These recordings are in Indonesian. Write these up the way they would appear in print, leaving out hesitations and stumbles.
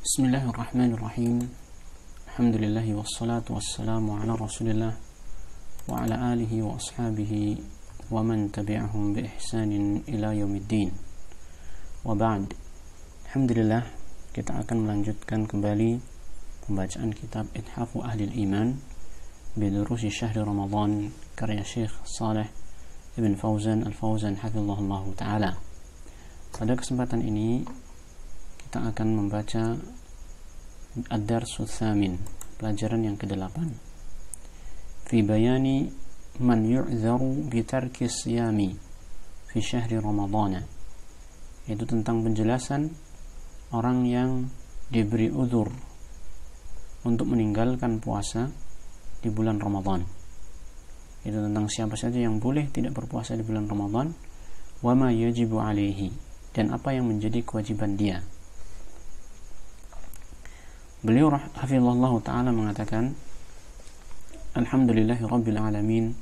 Bismillahirrahmanirrahim. Alhamdulillah wassalatu wassalamu ala Rasulillah wa ala alihi wa ashabihi wa man tabi'ahum bi ihsanin ila yaumiddin. Wa ba'd. Alhamdulillah, kita akan melanjutkan kembali pembacaan kitab Ithafu Ahlil Iman bi Durusi Syahri Ramadan karya Syekh Shalih Ibn Fauzan Al-Fauzan hafizahullah taala. Pada kesempatan ini kita akan membaca Ad-Darsu Tsamin, pelajaran yang ke-8. Fi bayani man yu'dharu bi tarki siyami fi syahri Ramadhan. Itu tentang penjelasan orang yang diberi uzur untuk meninggalkan puasa di bulan Ramadan. Itu tentang siapa saja yang boleh tidak berpuasa di bulan Ramadan, wa ma yajibu alaihi, dan apa yang menjadi kewajiban dia. Beliau hafizahullah ta'ala mengatakan, Alhamdulillahi Rabbil Alamin,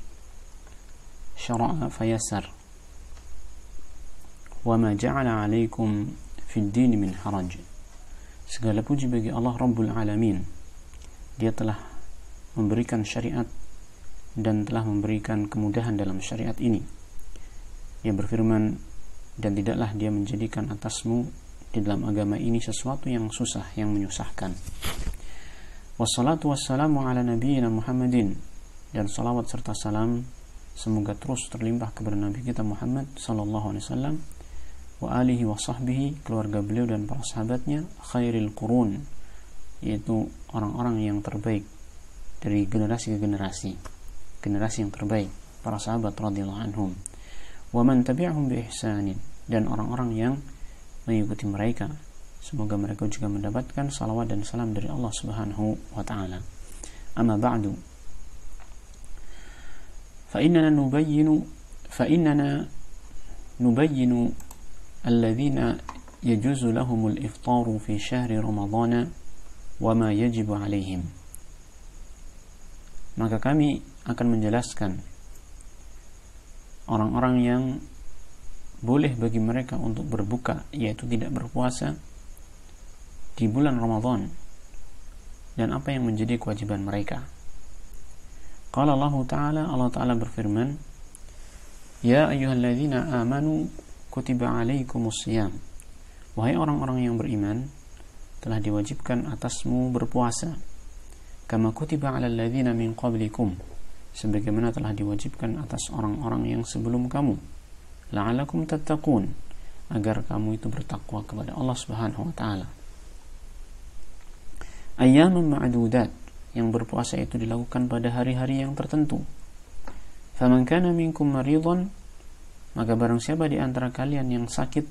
syara'a fayassar, wa ma ja'ala alaikum fid dini min haraj. Segala puji bagi Allah Rabbul Alamin. Dia telah memberikan syariat dan telah memberikan kemudahan dalam syariat ini. Dia berfirman, dan tidaklah dia menjadikan atasmu di dalam agama ini sesuatu yang susah, yang menyusahkan. Wassalatu wassalamu ala nabiyyina Muhammadin, dan salawat serta salam semoga terus terlimpah kepada Nabi kita Muhammad sallallahu alaihi wasallam, wa alihi wa sahbihi, keluarga beliau dan para sahabatnya, khairil qurun, yaitu orang-orang yang terbaik dari generasi ke generasi, generasi yang terbaik, para sahabat radhiyallahu anhum, wa man tabi'ahum bi ihsanin, dan orang-orang yang mengikuti mereka, semoga mereka juga mendapatkan salawat dan salam dari Allah Subhanahu wa ta'ala. Amma ba'du, fa innana nubayyinu alladhina yajuzu lahumul iftaru fi syahri Ramadhana wa ma yajibu alaihim. Maka kami akan menjelaskan orang-orang yang boleh bagi mereka untuk berbuka, yaitu tidak berpuasa di bulan Ramadan, dan apa yang menjadi kewajiban mereka. Qala Allah Ta'ala berfirman, Ya ayyuhalladzina amanu kutiba alaikumus siyam. Wahai orang-orang yang beriman, telah diwajibkan atasmu berpuasa, kama kutiba alal ladzina min qablikum, sebagaimana telah diwajibkan atas orang-orang yang sebelum kamu, la'alakum tattaqun, agar kamu itu bertakwa kepada Allah Subhanahu wa ta'ala. Ayyaman ma'dudat, yang berpuasa itu dilakukan pada hari-hari yang tertentu. Faman kana minkum maridhan, maka barang siapa di antara kalian yang sakit,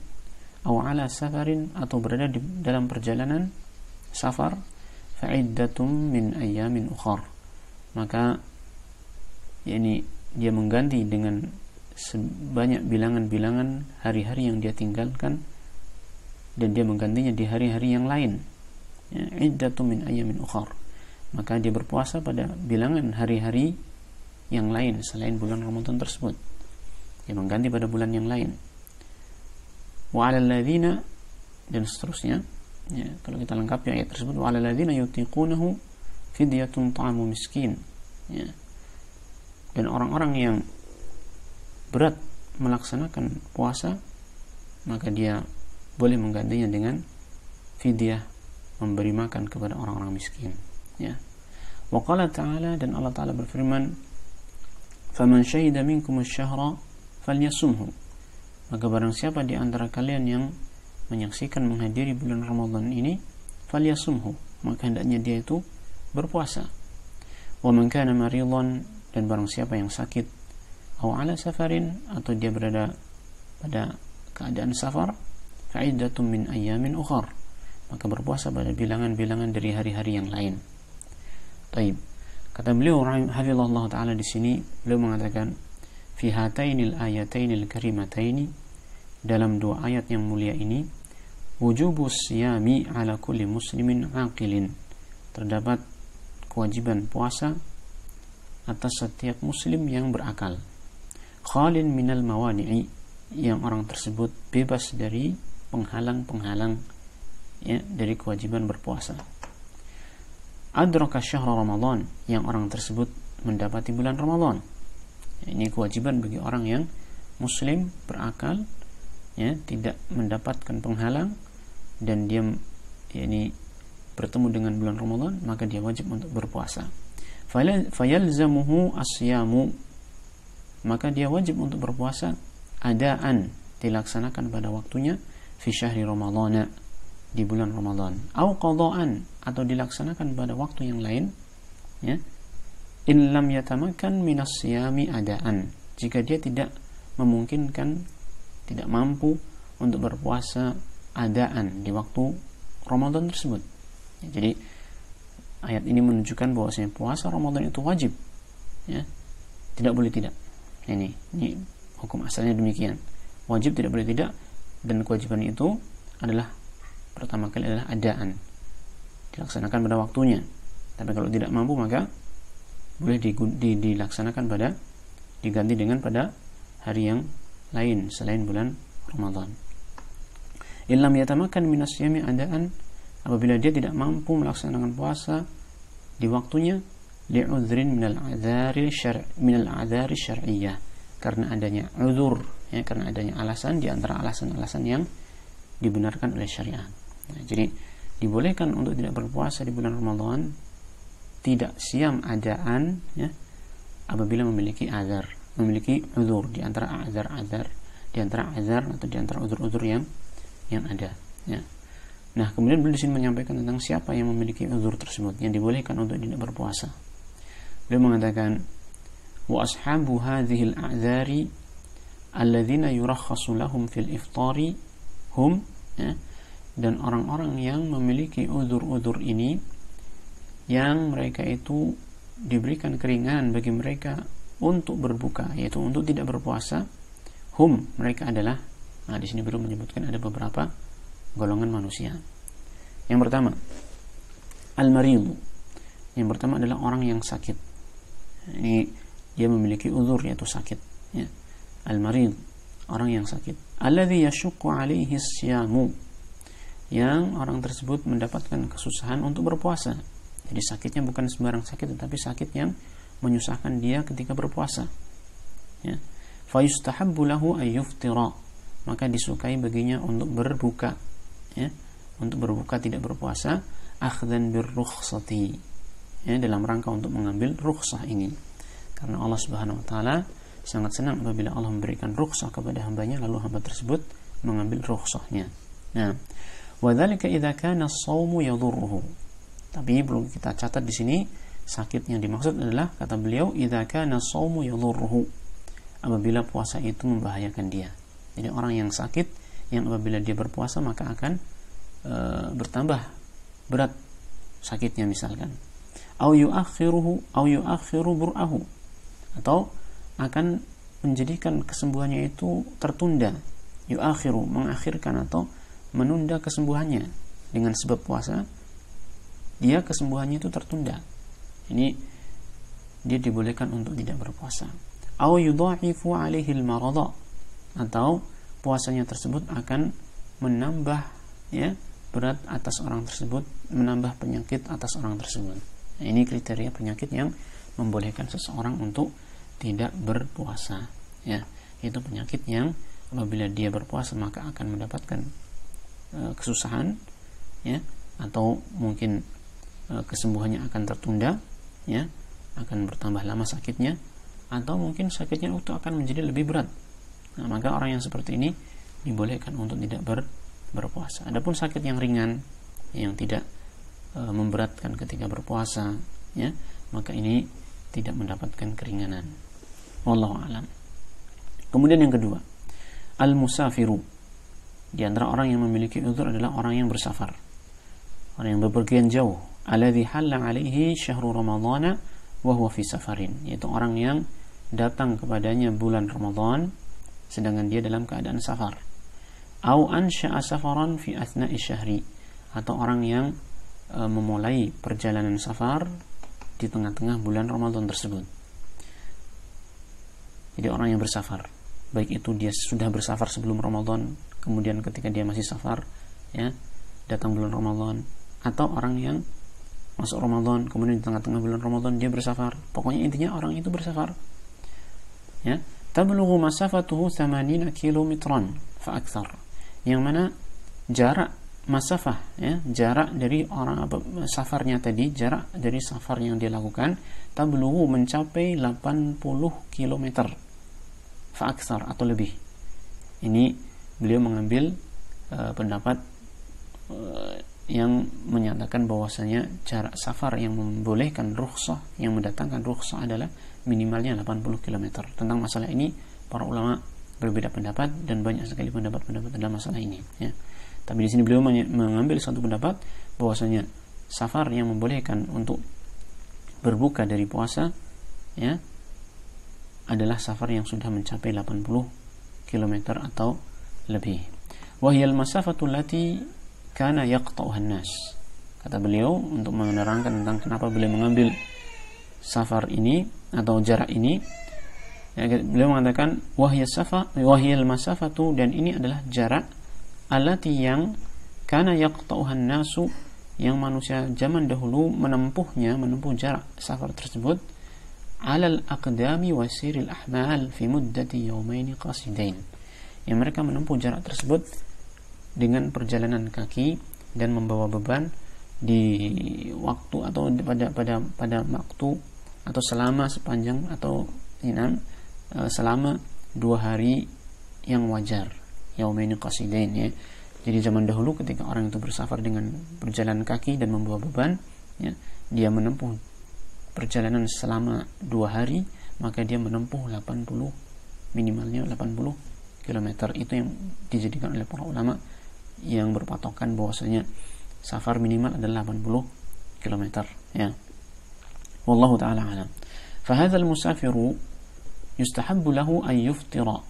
aw ala safarin, atau berada di dalam perjalanan safar, fa'iddatum min ayyamin ukhar, maka yakni dia mengganti dengan sebanyak bilangan-bilangan hari-hari yang dia tinggalkan, dan dia menggantinya di hari-hari yang lain. Iddatu min ayyamin ukhar, maka dia berpuasa pada bilangan hari-hari yang lain selain bulan Ramadan tersebut. Dia mengganti pada bulan yang lain. Wa 'alal ladzina, dan seterusnya. Ya, kalau kita lengkapi ayat tersebut, wa 'alal ladzina yutiqunahu fidyatun ta'amu miskin. Ya. Dan orang-orang yang berat melaksanakan puasa, maka dia boleh menggantinya dengan fidyah, memberi makan kepada orang-orang miskin. Ya. Wa qala ta'ala, dan Allah Ta'ala berfirman, faman syahida minkum asy-syahra falyasumhu, maka barang siapa di antara kalian yang menyaksikan menghadiri bulan Ramadan ini, falyasumhu, maka hendaknya dia itu berpuasa. Wa man kana maridhan, dan barang siapa yang sakit, aw ala safarin, atau dia berada pada keadaan safar, fa'iddatun min ayyamin ukhar, maka berpuasa pada bilangan-bilangan dari hari-hari yang lain. Taib. Kata beliau hafizahullah ta'ala di sini, beliau mengatakan, fi hatainil ayatainil karimataini, dalam dua ayat yang mulia ini, wujubus siyami ala kulli muslimin aqilin, terdapat kewajiban puasa atas setiap muslim yang berakal, khalin minal mawani'i, yang orang tersebut bebas dari penghalang-penghalang ya, dari kewajiban berpuasa. Adraka syahra Ramadan, yang orang tersebut mendapati bulan Ramadan. Ini kewajiban bagi orang yang muslim berakal, ya, tidak mendapatkan penghalang dan dia ini bertemu dengan bulan Ramadan, maka dia wajib untuk berpuasa. Fayalzamuhu asyamu, maka dia wajib untuk berpuasa adaan, dilaksanakan pada waktunya, fi syahri Ramadhan, di bulan Ramadan, au qadaan, atau dilaksanakan pada waktu yang lain, ya, in lam yatamakkan minas siyami adaan, jika dia tidak memungkinkan, tidak mampu untuk berpuasa adaan di waktu Ramadan tersebut. Ya, jadi ayat ini menunjukkan bahwasanya puasa Ramadan itu wajib, ya, tidak boleh tidak. Ini hukum asalnya demikian, wajib, tidak boleh tidak, dan kewajiban itu adalah pertama kali adalah adaan, dilaksanakan pada waktunya. Tapi kalau tidak mampu maka boleh dilaksanakan pada, diganti dengan pada hari yang lain selain bulan Ramadan. Illam yatamakan minas siyami adaan, apabila dia tidak mampu melaksanakan puasa di waktunya, li'udhrin minal a'dzari syar'iyyah, karena adanya uzur, ya, karena adanya alasan di antara alasan-alasan yang dibenarkan oleh syariat. Nah, jadi dibolehkan untuk tidak berpuasa di bulan Ramadan, tidak siam adaan, ya, apabila memiliki azar, memiliki uzur, di antara azar, di antara azar atau di antara uzur-uzur yang ada, ya. Nah, kemudian beliau di sini menyampaikan tentang siapa yang memiliki uzur tersebut yang dibolehkan untuk tidak berpuasa. Beliau mengatakan, wa ashabu hadhil a'dzari alladzina yurakhasu lahum fil iftari hum, ya, dan orang-orang yang memiliki uzur-uzur ini, yang mereka itu diberikan keringanan bagi mereka untuk berbuka, yaitu untuk tidak berpuasa, hum, mereka adalah, nah di sini belum menyebutkan ada beberapa golongan manusia. Yang pertama, al-marid, yang pertama adalah orang yang sakit. Ini dia memiliki uzur, yaitu sakit, ya. Al-marid, orang yang sakit. Alladzi yashukku alaihi syamu, yang orang tersebut mendapatkan kesusahan untuk berpuasa. Jadi sakitnya bukan sembarang sakit, tetapi sakit yang menyusahkan dia ketika berpuasa, ya. Fa yustahabbu lahu ay yuftira, maka disukai baginya untuk berbuka, ya, untuk berbuka tidak berpuasa, akhdan birrukhsati, ya, dalam rangka untuk mengambil rukhsah ini, karena Allah Subhanahu wa taala sangat senang apabila Allah memberikan rukhsah kepada hambanya, lalu hamba tersebut mengambil rukhsahnya. Nah, wadzalika idza kana as-shaumu yadhurruhu, tapi perlu kita catat di sini, sakit yang dimaksud adalah, kata beliau, idza kana as-shaumu yadhurruhu, apabila puasa itu membahayakan dia. Jadi orang yang sakit, yang apabila dia berpuasa maka akan bertambah berat sakitnya, misalkan, au yu'akhiru bur'ahu, atau akan menjadikan kesembuhannya itu tertunda. Yu'akhiru, mengakhirkan atau menunda kesembuhannya, dengan sebab puasa dia kesembuhannya itu tertunda. Ini dia dibolehkan untuk tidak berpuasa. Au yudha'ifu 'alaihi al-marada, atau puasanya tersebut akan menambah, ya, berat atas orang tersebut, menambah penyakit atas orang tersebut. Nah, ini kriteria penyakit yang membolehkan seseorang untuk tidak berpuasa, ya. Itu penyakit yang apabila dia berpuasa maka akan mendapatkan kesusahan, ya, atau mungkin kesembuhannya akan tertunda, ya, akan bertambah lama sakitnya, atau mungkin sakitnya itu akan menjadi lebih berat. Nah, maka orang yang seperti ini dibolehkan untuk tidak berpuasa. Adapun sakit yang ringan, yang tidak memberatkan ketika berpuasa, ya, maka ini tidak mendapatkan keringanan. Wallahu a'lam. Kemudian yang kedua, al-musafiru, di antara orang yang memiliki uzur adalah orang yang bersafar, orang yang bepergian jauh. Alladzi halla 'alaihi syahru ramadhana wa huwa fi safarin, yaitu orang yang datang kepadanya bulan Ramadan sedangkan dia dalam keadaan safar. Au ansha'a safaran fi athna'i syahri, atau orang yang memulai perjalanan safar di tengah-tengah bulan Ramadan tersebut. Jadi orang yang bersafar, baik itu dia sudah bersafar sebelum Ramadan, kemudian ketika dia masih safar, ya, datang bulan Ramadan, atau orang yang masuk Ramadan kemudian di tengah-tengah bulan Ramadan dia bersafar. Pokoknya intinya orang itu bersafar, ya. Tablughu masafatuhu 80 kilometran fa akthar, yang mana jarak masafah, ya, jarak dari orang safarnya tadi, jarak dari safar yang dia lakukan, tablughu mencapai 80 km fa akthar atau lebih. Ini beliau mengambil pendapat yang menyatakan bahwasanya jarak safar yang membolehkan rukhsah, yang mendatangkan rukhsah adalah minimalnya 80 km. Tentang masalah ini para ulama berbeda pendapat dan banyak sekali pendapat-pendapat dalam masalah ini, ya. Tapi di sini beliau mengambil satu pendapat bahwasanya safar yang membolehkan untuk berbuka dari puasa, ya, adalah safar yang sudah mencapai 80 km atau lebih. Wahyal masafatu allati kana yaqta'uha an-nas. Kata beliau untuk menerangkan tentang kenapa beliau mengambil safar ini atau jarak ini, ya, beliau mengatakan wahyal masafatu, dan ini adalah jarak allati yang kana yaqta'uha an-nasu, yang manusia zaman dahulu menempuh jarak safar tersebut, alal aqdami wasiril ahmal fi muddati yawmaini qasidain, yang mereka menempuh jarak tersebut dengan perjalanan kaki dan membawa beban di waktu atau pada waktu atau selama sepanjang atau selama 2 hari yang wajar, yaumaini qasidain, ya. Jadi zaman dahulu ketika orang itu bersafar dengan berjalan kaki dan membawa beban, ya, dia menempuh perjalanan selama 2 hari, maka dia menempuh minimalnya 80 km. Itu yang dijadikan oleh para ulama yang berpatokan bahwasanya safar minimal adalah 80 km, ya. Wallahu ta'ala alam. Fahadha al-musafiru yustahabbu lahu an yuftira.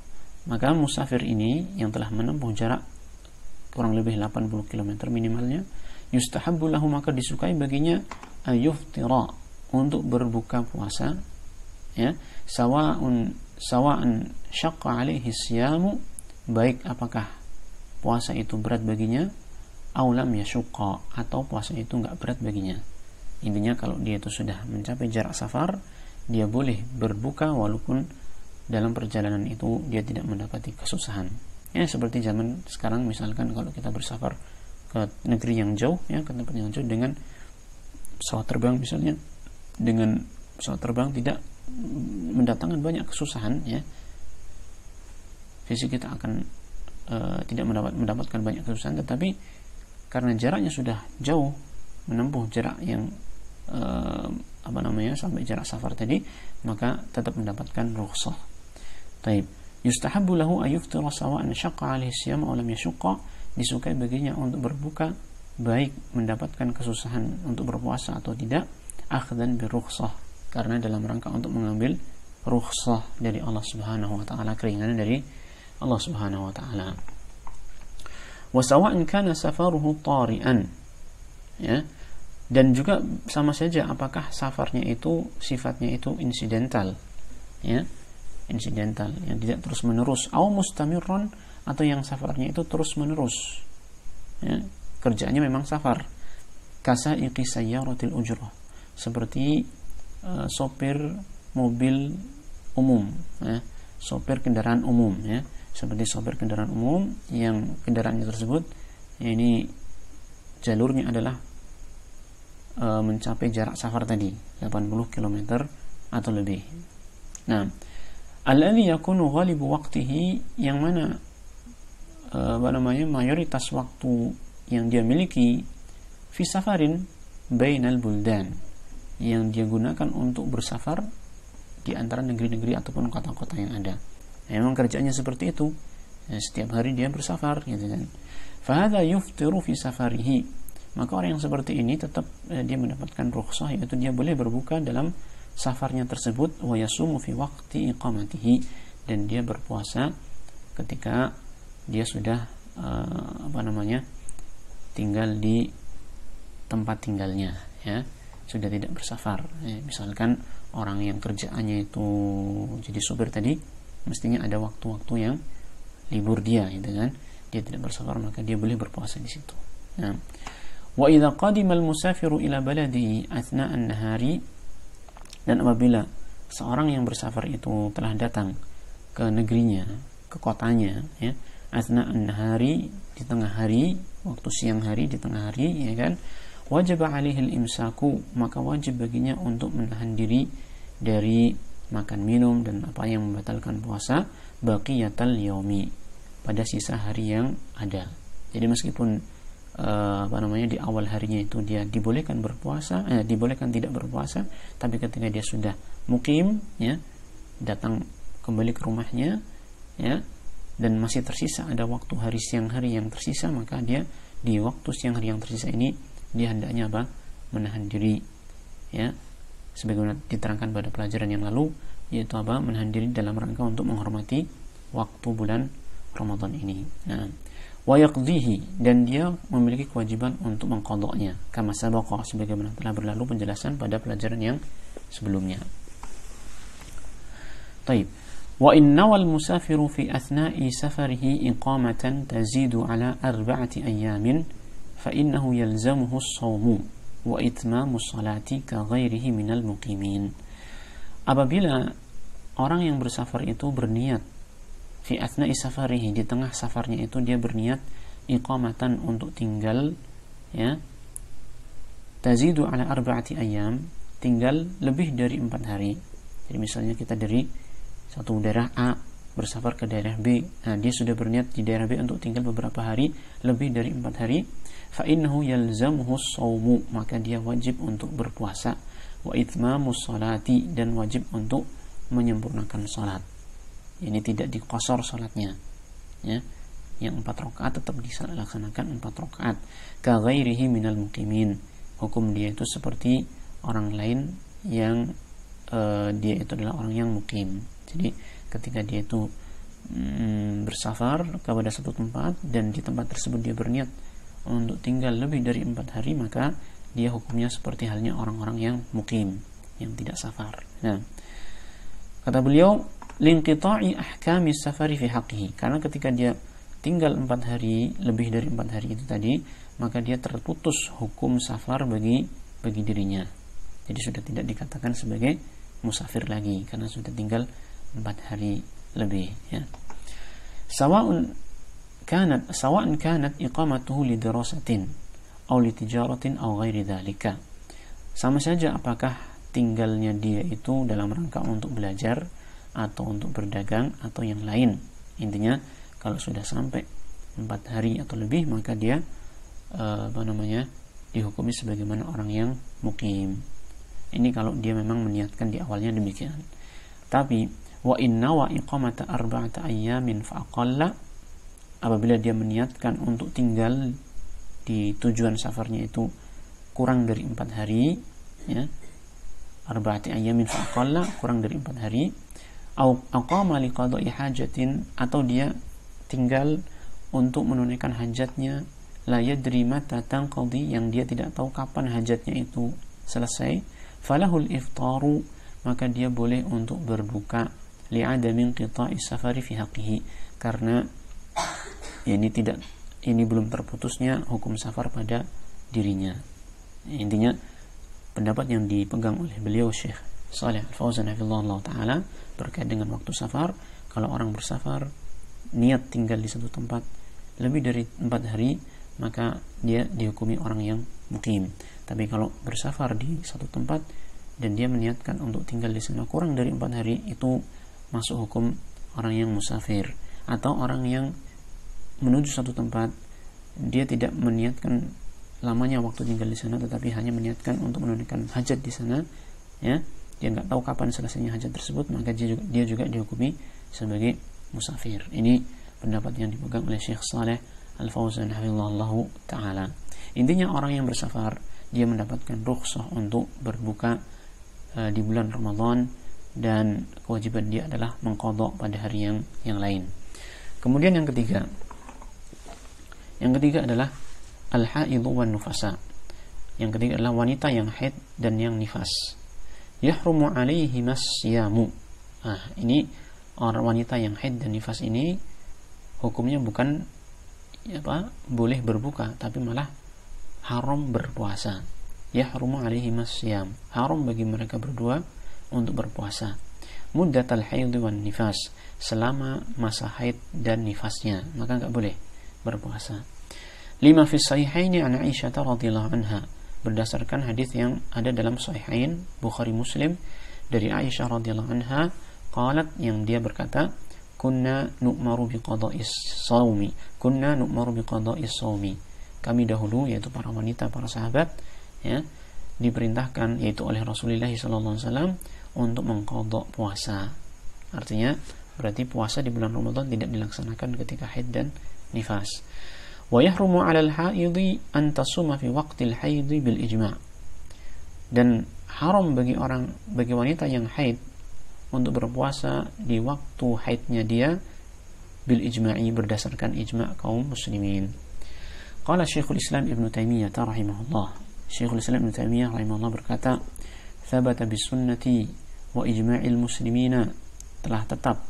Maka musafir ini yang telah menempuh jarak kurang lebih 80 km minimalnya, yustahabbu lahu, maka disukai baginya an yuftira, untuk berbuka puasa, ya, sawa'an syaqqa alaihi siyamu, baik apakah puasa itu berat baginya, aulam yashqa, atau puasa itu enggak berat baginya. Intinya kalau dia itu sudah mencapai jarak safar, dia boleh berbuka walaupun dalam perjalanan itu dia tidak mendapati kesusahan. Ya, seperti zaman sekarang misalkan kalau kita bersafar ke negeri yang jauh, ya, ke tempat yang jauh dengan pesawat terbang misalnya, dengan pesawat terbang tidak mendatangkan banyak kesusahan, ya. Fisik kita akan tidak mendapatkan banyak kesusahan, tetapi karena jaraknya sudah jauh, menempuh jarak yang sampai jarak safar tadi, maka tetap mendapatkan rukhsah. Taib. Yustahabbu lahu ayuftira sawa'an syaqqa 'alaihi siyam aw lam yashqa, disukai baginya untuk berbuka baik mendapatkan kesusahan untuk berpuasa atau tidak, akhdan bi rukhsah, karena dalam rangka untuk mengambil rukhsah dari Allah Subhanahu wa taala, keringanan dari Allah Subhanahu wa taala. Wa sawa'an kana safaruhu tari'an, ya, dan juga sama saja apakah safarnya itu sifatnya itu insidental, ya, insidental yang tidak terus menerus, au mustamirran, atau yang safarnya itu terus menerus, ya, kerjaannya memang safar, kasaiqi sayyaratil ujrah, seperti sopir mobil umum, ya, sopir kendaraan umum, ya, seperti sopir kendaraan umum yang kendaraannya tersebut, ya, ini jalurnya adalah mencapai jarak safar tadi 80 km atau lebih. Nah, alladhi yakunu ghalibu waqtihi, yang mana mayoritas waktu yang dia miliki, fi safarin bainal buldan, yang dia gunakan untuk bersafar di antara negeri-negeri ataupun kota-kota yang ada. Memang kerjanya seperti itu, ya, setiap hari dia bersafar, gitu kan. Fahadha yuftiru fi safarihi, maka orang yang seperti ini tetap dia mendapatkan rukhsah, yaitu dia boleh berbuka dalam safarnya tersebut, wa yasumu fi waqti iqamatihi, dan dia berpuasa ketika dia sudah tinggal di tempat tinggalnya, ya, sudah tidak bersafar, ya. Misalkan orang yang kerjaannya itu jadi supir tadi, mestinya ada waktu-waktu yang libur dia, gitu kan, dia tidak bersafar, maka dia boleh berpuasa di situ. Nah, wa idza qadima al-musafiru ila baladihi athna an-nahari, dan apabila seorang yang bersafar itu telah datang ke negerinya, ke kotanya, ya, athna an-nahari, di tengah hari, waktu siang hari, di tengah hari, ya kan, wajib alaihi al-imsaku, maka wajib baginya untuk menahan diri dari makan minum dan apa yang membatalkan puasa, baqiyatal yaumi, pada sisa hari yang ada. Jadi meskipun di awal harinya itu dia dibolehkan berpuasa, dibolehkan tidak berpuasa, tapi ketika dia sudah mukim, ya, datang kembali ke rumahnya, ya, dan masih tersisa ada waktu hari siang hari yang tersisa, maka dia di waktu siang hari yang tersisa ini dia hendaknya apa? Menahan diri, ya, sebagaimana diterangkan pada pelajaran yang lalu, yaitu apa? Menahan diri dalam rangka untuk menghormati waktu bulan Ramadan ini. Nah, wa yaqdihi, dan dia memiliki kewajiban untuk mengqadanya, kama sabaqa, sebagaimana telah berlalu penjelasan pada pelajaran yang sebelumnya. Taib. Wa innawal musafiru fi athna'i safarihi iqamatan tazidu ala 4 ayamin fa innahu yalzamuhu as-shawmu wa itmamu as-salati ka ghairihi minal muqimin. Apabila orang yang bersafar itu berniat fi athna'i safarihi, di tengah safarnya itu dia berniat iqamatan, untuk tinggal, ya, tazidu ala 4 ayam, tinggal lebih dari 4 hari. Jadi misalnya kita dari satu daerah A bersafar ke daerah B, nah dia sudah berniat di daerah B untuk tinggal beberapa hari, lebih dari 4 hari, fa innahu yalzamuhu as-shawmu, maka dia wajib untuk berpuasa, wa itmamus salati, dan wajib untuk menyempurnakan salat. Ini tidak dikosor salatnya, ya, yang 4 rakaat tetap dilaksanakan 4 rakaat. Ka ghairihi minal muqimin, hukum dia itu seperti orang lain yang dia itu adalah orang yang mukim. Jadi ketika dia itu bersafar kepada satu tempat, dan di tempat tersebut dia berniat untuk tinggal lebih dari 4 hari, maka dia hukumnya seperti halnya orang-orang yang mukim, yang tidak safar. Nah, kata beliau, linqita'i ahkami safari fi haqqihi, karena ketika dia tinggal 4 hari, lebih dari 4 hari itu tadi, maka dia terputus hukum safar bagi dirinya. Jadi sudah tidak dikatakan sebagai musafir lagi, karena sudah tinggal 4 hari lebih, ya. Sawa'an kanat iqamatuhu lidirasatin aw litijaratin aw ghairi dzalika. Sama saja apakah tinggalnya dia itu dalam rangka untuk belajar atau untuk berdagang atau yang lain. Intinya kalau sudah sampai 4 hari atau lebih, maka dia dihukumi sebagaimana orang yang mukim. Ini kalau dia memang meniatkan di awalnya demikian. Tapi wa inna wa iqamata 4 ayyamin fa aqalla, apabila dia meniatkan untuk tinggal di tujuan safarnya itu kurang dari 4 hari, ya, 4 ayyamin fa aqalla, kurang dari 4 hari, au aqama liqada'i hajatin, atau dia tinggal untuk menunaikan hajatnya, la yadri mata tanqadi, yang dia tidak tahu kapan hajatnya itu selesai, falahul iftaru, maka dia boleh untuk berbuka, li'adamin qita'i safari fi haqqihi, karena ini belum terputusnya hukum safar pada dirinya. Intinya pendapat yang dipegang oleh beliau Syekh Shalih Al-Fauzan hafizahullah taala berkait dengan waktu safar, kalau orang bersafar niat tinggal di satu tempat lebih dari 4 hari, maka dia dihukumi orang yang mukim. Tapi kalau bersafar di satu tempat dan dia meniatkan untuk tinggal di sana kurang dari 4 hari, itu masuk hukum orang yang musafir. Atau orang yang menuju satu tempat, dia tidak meniatkan lamanya waktu tinggal di sana, tetapi hanya meniatkan untuk menunaikan hajat di sana, ya, dia nggak tahu kapan selesainya hajat tersebut, maka dia juga dihukumi sebagai musafir. Ini pendapat yang dipegang oleh Syekh Shalih Al-Fauzan hafizahullah taala. Intinya orang yang bersafar, dia mendapatkan rukhsah untuk berbuka di bulan Ramadan, dan kewajiban dia adalah mengqadha pada hari yang lain. Kemudian yang ketiga adalah al-haidhu wan nufasa. Yang ketiga adalah wanita yang haid dan yang nifas. Yahrumu alaihi masyamu. Ini orang wanita yang haid dan nifas ini hukumnya bukan boleh berbuka, tapi malah haram berpuasa. Yahrumu alaihimas syam, haram bagi mereka berdua untuk berpuasa. Muddatal haid wan nifas, selama masa haid dan nifasnya, maka enggak boleh berpuasa. Lima fi sahihaini an Aisyah radhiyallahu anha, berdasarkan hadis yang ada dalam sahihain Bukhari Muslim dari Aisyah radhiyallahu anha, qalat, yang dia berkata, kunna nu'maru biqada'is shaumi, kunna nu'maru biqada'is shaumi, kami dahulu, yaitu para wanita, para sahabat, ya, diperintahkan yaitu oleh Rasulullah SAW untuk mengqadha puasa. Artinya berarti puasa di bulan Ramadan tidak dilaksanakan ketika haid dan nifas. Wa yahrumu 'alal haidhi an tasuma fi waqtil haidhi bil ijma'. Dan haram bagi wanita yang haid untuk berpuasa di waktu haidnya dia bil ijma'i, berdasarkan ijma' kaum muslimin. Qala Syekhul Islam Ibnu Taimiyah rahimahullah, Syekhul Islam Ibnu Taimiyah rahimahullah berkata, "Thabata bis sunnati wa ijma'il muslimina," telah tetap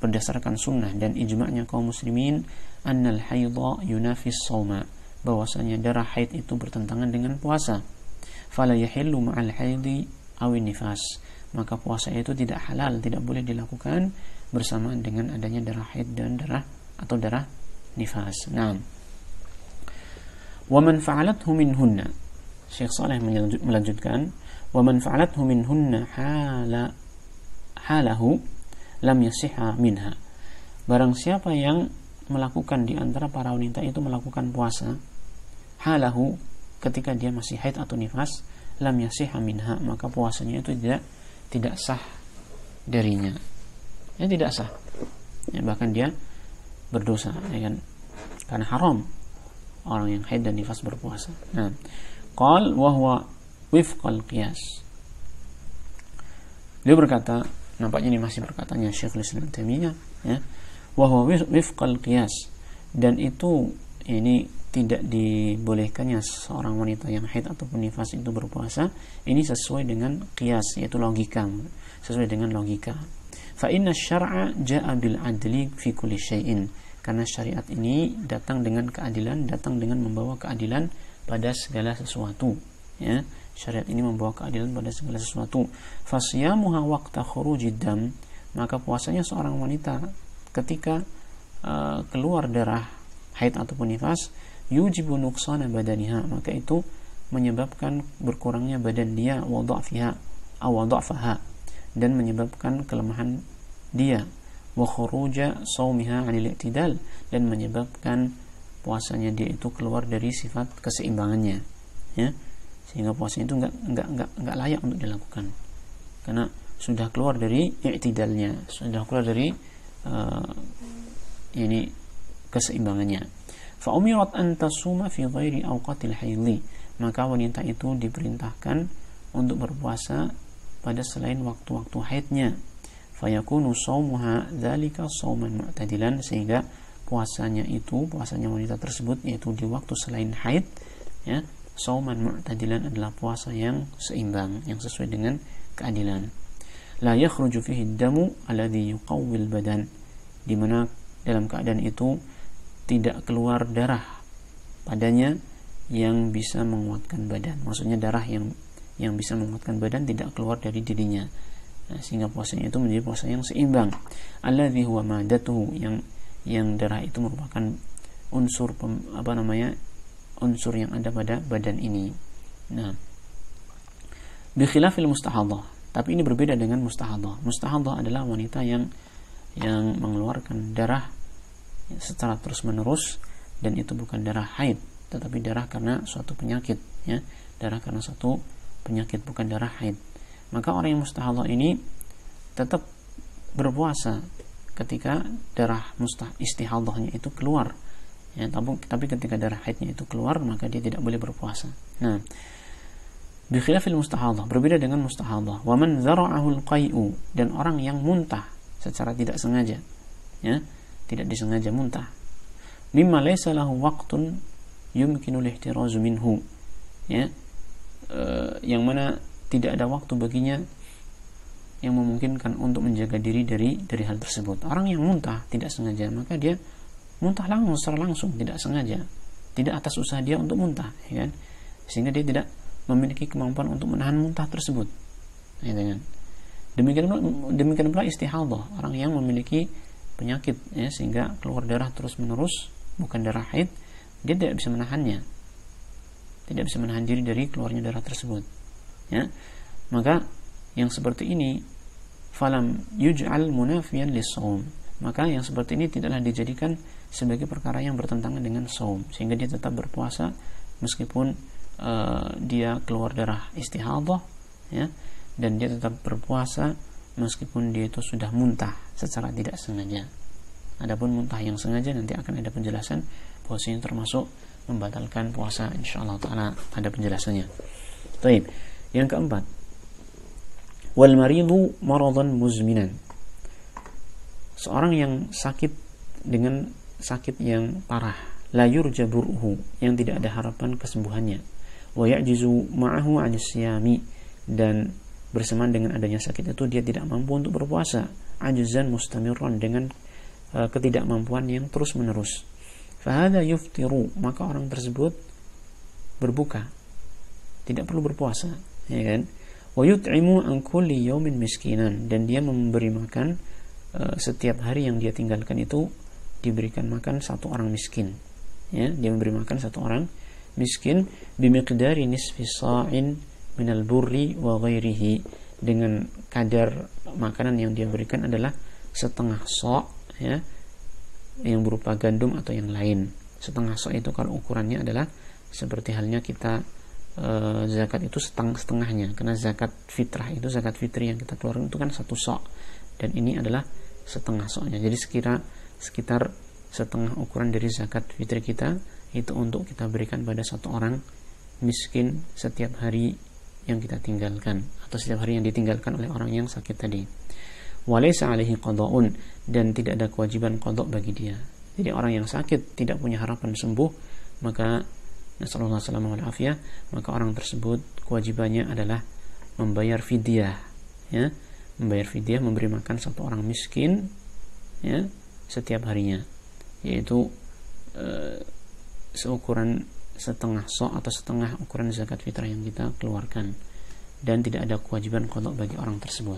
berdasarkan sunnah dan ijma'nya kaum muslimin, annal haidha yunafis shauma, bahwasanya darah haid itu bertentangan dengan puasa. Fala yahillu ma'al haidhi aw nifas, maka puasa itu tidak halal, tidak boleh dilakukan bersamaan dengan adanya darah haid dan darah nifas. Naam. Wa man fa'alathu minhunna, Syekh Saleh melanjutkan, wa man fa'alathu minhunna halahu lam yasihha minha, barang siapa yang melakukan di antara para wanita itu melakukan puasa halahu, ketika dia masih haid atau nifas, lam yasihha minha, maka puasanya itu tidak sah darinya, ya, tidak sah, ya, bahkan dia berdosa, ya kan, karena haram orang yang haid dan nifas berpuasa. Nah, qal wa huwa wifqal qiyas, dia berkata, nampaknya ini masih perkataannya Syekhul Islam Taimiyah, ya, wa huwa wifqal qiyas, dan itu ini tidak dibolehkannya seorang wanita yang haid ataupun nifas itu berpuasa, ini sesuai dengan qiyas, yaitu logika, sesuai dengan logika. Fa inna syar'a ja'a bil adli fi kulli syai'in, karena syariat ini datang dengan keadilan, datang dengan membawa keadilan pada segala sesuatu, ya, syariat ini membawa keadilan pada segala sesuatu. Fasyamuha waqta khurujid dam, maka puasanya seorang wanita ketika keluar darah haid ataupun nifas, yujibu nuqsana badaniha, maka itu menyebabkan berkurangnya badan dia, wa dha'faha, dan menyebabkan kelemahan dia, wa khuruja saumiha 'anil i'tidal, dan menyebabkan puasanya dia itu keluar dari sifat keseimbangannya, ya, sehingga puasanya itu enggak layak untuk dilakukan karena sudah keluar dari i'tidalnya, sudah keluar dari ini keseimbangannya. Fa umirat an tasuma fi ghairi awqatil haidhi, maka wanita itu diperintahkan untuk berpuasa pada selain waktu-waktu haidnya. Fayakunu shaumuha dzalika shauman mu'tadilan, sehingga puasanya wanita tersebut yaitu di waktu selain haid, ya, shauman mu'tadilan adalah puasa yang seimbang, yang sesuai dengan keadilan. La yakhruju fihi ad-damu alladhi yuqawwil badan, di mana dalam keadaan itu tidak keluar darah padanya yang bisa menguatkan badan, maksudnya darah yang bisa menguatkan badan tidak keluar dari dirinya. Nah, sehingga puasanya itu menjadi puasa yang seimbang. Alladzi huwa madatuhu, yang darah itu merupakan unsur unsur yang ada pada badan ini. Nah, bi khilafil mustahadhah, tapi ini berbeda dengan mustahadhah. Mustahadhah adalah wanita yang mengeluarkan darah secara terus-menerus, dan itu bukan darah haid, tetapi darah karena suatu penyakit, ya, darah karena suatu penyakit, bukan darah haid. Maka orang yang mustahadhah ini tetap berpuasa ketika darah istihadhahnya itu keluar, ya, tapi ketika darah haidnya itu keluar, maka dia tidak boleh berpuasa. Nah, bi khilafil mustahadhah, berbeda dengan mustahadhah. Wa man zara'ahu al-qai'u, dan orang yang muntah secara tidak sengaja, ya, tidak disengaja muntah. Mimma laysa lahu waqtun yumkinu al-ihtirazu minhu, ya, yang mana tidak ada waktu baginya yang memungkinkan untuk menjaga diri dari hal tersebut. Orang yang muntah tidak sengaja, maka dia muntah secara langsung, tidak sengaja, tidak atas usaha dia untuk muntah, ya kan? Sehingga dia tidak memiliki kemampuan untuk menahan muntah tersebut, ya kan? Demikian pula istihadhah, orang yang memiliki penyakit, ya, sehingga keluar darah terus menerus, bukan darah haid, dia tidak bisa menahannya, tidak bisa menahan diri dari keluarnya darah tersebut, ya. Maka yang seperti ini falam yuj'al munafiyan lis-shaum, maka yang seperti ini tidaklah dijadikan sebagai perkara yang bertentangan dengan shaum, sehingga dia tetap berpuasa meskipun dia keluar darah istihadhah, ya, dan dia tetap berpuasa meskipun dia itu sudah muntah secara tidak sengaja. Adapun muntah yang sengaja nanti akan ada penjelasan bahwasanya termasuk membatalkan puasa, insyaallah taala ada penjelasannya. Baik, yang keempat, wal maridu maradan muzminan, seorang yang sakit dengan sakit yang parah, la yurja bur'uhu, yang tidak ada harapan kesembuhannya, wa ya'jizu ma'ahu 'anis siyami, dan bersamaan dengan adanya sakit itu dia tidak mampu untuk berpuasa, ajzan mustamirran, dengan ketidakmampuan yang terus menerus. Fahada yuftiru, maka orang tersebut berbuka, tidak perlu berpuasa, ya kan? Wa yut'imu an kulli yawmin miskinan, dan dia memberi makan setiap hari yang dia tinggalkan itu diberikan makan satu orang miskin, ya, dia memberi makan satu orang miskin bimiqdari nisfi sa'in minal burri wa ghairihi, dengan kadar makanan yang dia berikan adalah setengah sa', ya, yang berupa gandum atau yang lain. Setengah sa' itu kalau ukurannya adalah seperti halnya kita zakat itu setengahnya, karena zakat fitrah itu, zakat fitri yang kita keluarkan itu kan satu sa', dan ini adalah setengah sa'-nya. Jadi sekitar setengah ukuran dari zakat fitri kita itu untuk kita berikan pada satu orang miskin setiap hari yang kita tinggalkan, atau setiap hari yang ditinggalkan oleh orang yang sakit tadi. Walaysa alaihi qada'un, dan tidak ada kewajiban qada' bagi dia. Jadi orang yang sakit tidak punya harapan sembuh, maka nasallallahu alaihi wasallam, maka orang tersebut kewajibannya adalah membayar fidyah, ya, membayar fidyah, memberi makan satu orang miskin, ya, setiap harinya, yaitu seukuran setengah sa' atau setengah ukuran zakat fitrah yang kita keluarkan, dan tidak ada kewajiban qada' bagi orang tersebut.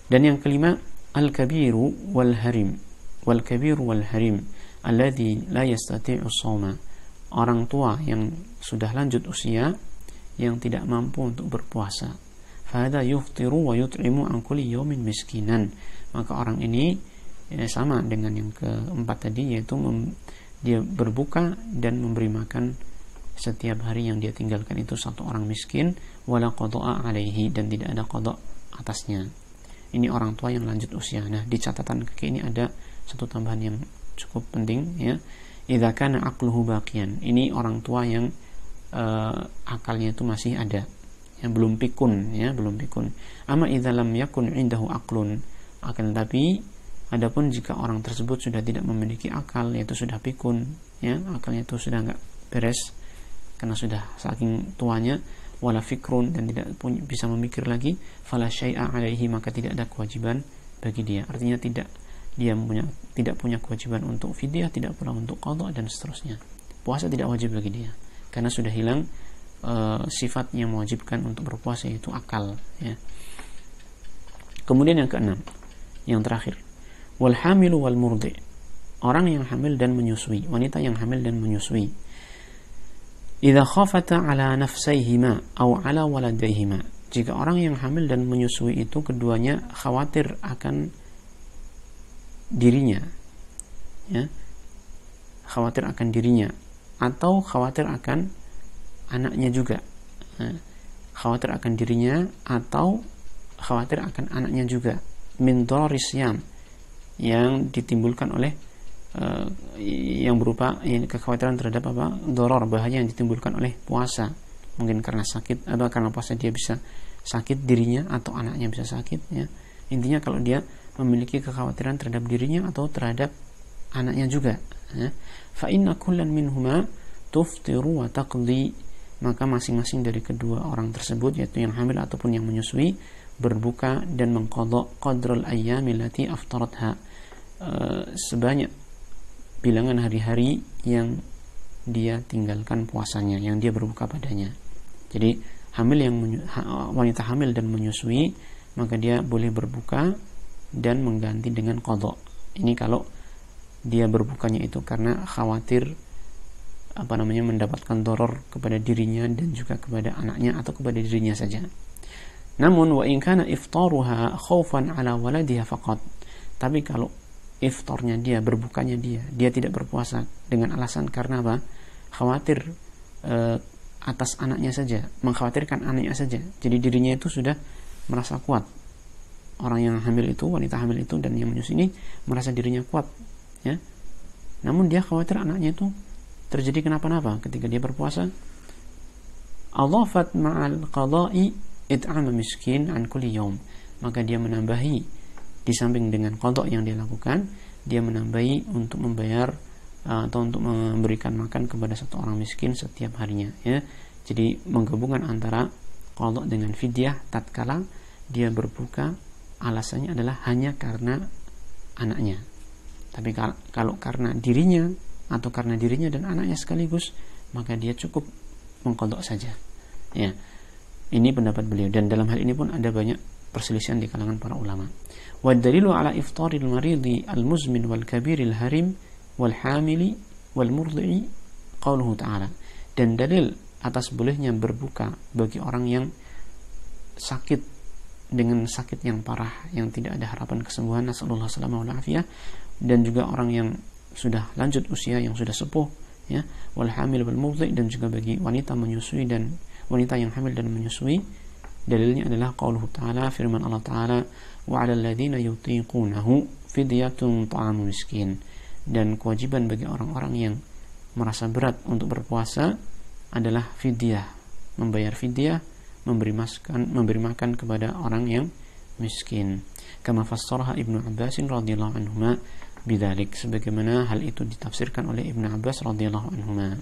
Dan yang kelima, al-kabiru wal harim, wal kabiru wal harim alladhi la yastati'u shauma, orang tua yang sudah lanjut usia yang tidak mampu untuk berpuasa. Fahada yuftiru wa yut'imu an kulli yawmin miskinan, maka orang ini sama dengan yang keempat tadi, yaitu dia berbuka dan memberi makan setiap hari yang dia tinggalkan itu satu orang miskin, wala qada'a alaihi, dan tidak ada qada' atasnya. Ini orang tua yang lanjut usia. Nah, di catatan kaki ini ada satu tambahan yang cukup penting, ya. Idza kana aqluhu baqiyan, ini orang tua yang akalnya itu masih ada, yang belum pikun, ya, belum pikun. Amma idza lam yakun indahu aqlun, akan tetapi adapun jika orang tersebut sudah tidak memiliki akal, yaitu sudah pikun, ya, akalnya itu sudah enggak beres karena sudah saking tuanya, wala fikrun, dan tidak bisa memikir lagi, fala syai'a alaihi, maka tidak ada kewajiban bagi dia. Artinya tidak punya kewajiban untuk fidyah, tidak pula untuk qada, dan seterusnya. Puasa tidak wajib bagi dia karena sudah hilang sifat yang mewajibkan untuk berpuasa, yaitu akal, ya. Kemudian yang keenam, yang terakhir, wal hamilu wal murdi, orang yang hamil dan menyusui, wanita yang hamil dan menyusui. Idza khafata ala nafsaihima aw ala waladayhima, jika orang yang hamil dan menyusui itu keduanya khawatir akan dirinya, ya, khawatir akan dirinya atau khawatir akan anaknya juga, khawatir akan dirinya atau khawatir akan anaknya juga, min dararis syam, yang ditimbulkan oleh yang berupa kekhawatiran terhadap doror, bahaya yang ditimbulkan oleh puasa, mungkin karena sakit atau karena puasa dia bisa sakit dirinya atau anaknya bisa sakit, ya. Intinya kalau dia memiliki kekhawatiran terhadap dirinya atau terhadap anaknya juga, ya. Fa inna kullan minhuma tuftiru wa taqdi, maka masing-masing dari kedua orang tersebut, yaitu yang hamil ataupun yang menyusui, berbuka dan mengqadha qadrul ayyami allati aftaratha, sebanyak bilangan hari-hari yang dia tinggalkan puasanya yang dia berbuka padanya. Jadi wanita hamil dan menyusui, maka dia boleh berbuka dan mengganti dengan qadha. Ini kalau dia berbukanya itu karena khawatir mendapatkan doror kepada dirinya dan juga kepada anaknya atau kepada dirinya saja. Namun wa in kana iftaruha khaufan ala waladiha faqat. Tapi kalau iftarnya dia, berbukanya dia tidak berpuasa dengan alasan karena apa? Khawatir atas anaknya saja, mengkhawatirkan anaknya saja. Jadi dirinya itu sudah merasa kuat. Orang yang hamil itu, wanita hamil itu dan yang menyusui ini merasa dirinya kuat, ya. Namun dia khawatir anaknya itu terjadi kenapa-napa ketika dia berpuasa. Adhafat ma'al qada'i it'am miskin an kulli yawm. Maka dia menambahi, di samping dengan qadha yang dia lakukan, dia menambahi untuk membayar atau untuk memberikan makan kepada satu orang miskin setiap harinya, ya. Jadi menggabungkan antara qadha dengan fidyah tatkala dia berbuka, alasannya adalah hanya karena anaknya. Tapi kalau karena dirinya atau karena dirinya dan anaknya sekaligus, maka dia cukup mengqadha saja, ya. Ini pendapat beliau, dan dalam hal ini pun ada banyak perselisihan di kalangan para ulama. Wa dalilu ala iftaril maridi al-muzmin wal kabiril harim wal hamili wal murdi'i qauluhu ta'ala. Dan dalil atas bolehnya berbuka bagi orang yang sakit dengan sakit yang parah yang tidak ada harapan kesembuhan, nasallallahu alaihi wasallam, dan juga orang yang sudah lanjut usia, yang sudah sepuh, ya, wal hamil wal murdi', dan juga bagi wanita menyusui dan wanita yang hamil dan menyusui. Dalilnya adalah qauluhu ta'ala, firman Allah Ta'ala, wa 'alal ladzina yutiqunahu fidyatun ta'amu miskin. Dan kewajiban bagi orang-orang yang merasa berat untuk berpuasa adalah fidyah, membayar fidyah, memberi makan kepada orang yang miskin. Kama fassaraha Ibnu Abbas radhiyallahu anhuma bidzalik, sebagaimana hal itu ditafsirkan oleh Ibnu Abbas radhiyallahu anhuma.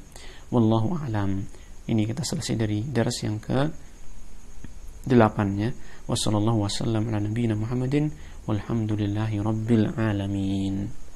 Wallahu a'lam. Ini kita selesai dari dars yang ke-8, ya. Wassallallahu wasallam ala nabiyyina Muhammadin walhamdulillahi rabbil alamin.